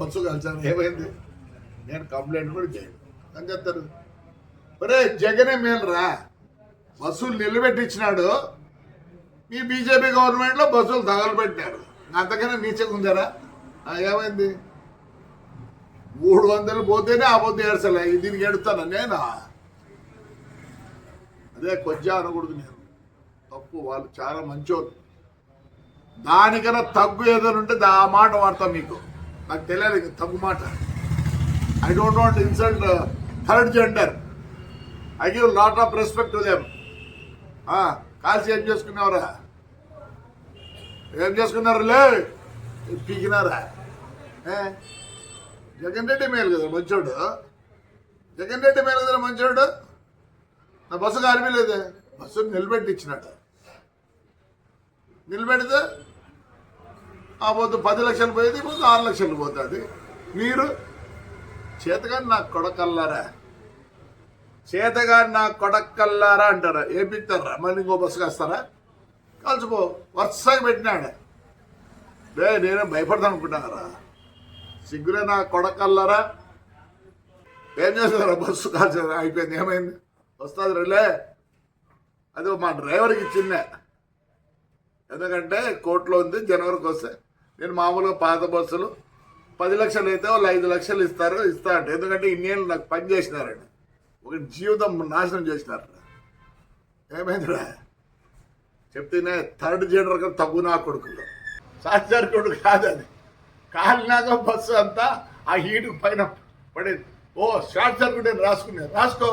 Bus కలిసాను ఏమైంది? నేను complaint కూడా చేయను అని చెప్తారు. ఒరే జగనే మేలురా, బస్సులు నిలబెట్టించినాడు. మీ బీజేపీ గవర్నమెంట్లో బస్సులు తగలబెట్టారు. అంతకన్నా నీచగా ఉందారా? ఏమైంది? 300 పోతేనే ఆ పొద్దు ఏడ్చలే, దీనికి ఎడుతాను నేను. అదే కొంచెం అనకూడదు, నేను తప్పు. వాళ్ళు చాలా మంచోళ్ళు. దానికన్నా తగ్గు ఏదైనా ఉంటే ఆ మాట వాడతాం. మీకు నాకు తెలియదు తగ్గు మాట. I don't want insult third gender. I give lot of respect to them. కాల్సి ఏం చేసుకున్నావురా? ఏం చేసుకున్నారులే? పీకినారా? జగన్ రెడ్డి మేలు కదా మంచోడు. జగన్ రెడ్డి మేలు కదా మంచోడు. నా బస్సు కాలిపోలేదే, బస్సును నిలబెట్టించినాడు. నిలబెడితే ఆ పొద్దు 10 లక్షలు పోయేది, ఇప్పుడు 6 లక్షలు పోతుంది. మీరు చేతగాని నాకు కొడకల్లారా, చేతగాని నాకు కొడకల్లారా అంటారా? ఏపిస్తారా? మళ్ళీ ఇంకో బస్సు కాస్తారా? కలిసిపో. వరుసగా పెట్టినాడు. నేనే భయపడతాను అనుకుంటున్నారా? సిగ్గులే నా కొడకల్లారా. ఏం చేస్తారా? బస్సు కాల్చ అయిపోయింది. ఏమైంది? వస్తుంది రిలే. అది మా డ్రైవర్కి ఇచ్చిందే. ఎందుకంటే కోర్టులో ఉంది, జనవరికి వస్తే. నేను మామూలుగా పాత బస్సులు 10 లక్షలు అయితే వాళ్ళు 5 లక్షలు ఇస్తా అంటే. ఎందుకంటే ఇన్నేళ్ళు నాకు పని చేసినారండి, ఒక జీవితం నాశనం చేసినారు. ఏమైందిరా చెప్తేనే థర్డ్ జెండర్ కదా తగ్గు నా కొడుకులు. సార్ కొడుకు కాదు అది. కాలినాక బస్సు అంతా ఆ హీటు పైన పడేది. ఓ షార్ట్ సర్క్యూట్ అని రాసుకున్నారు. రాసుకో.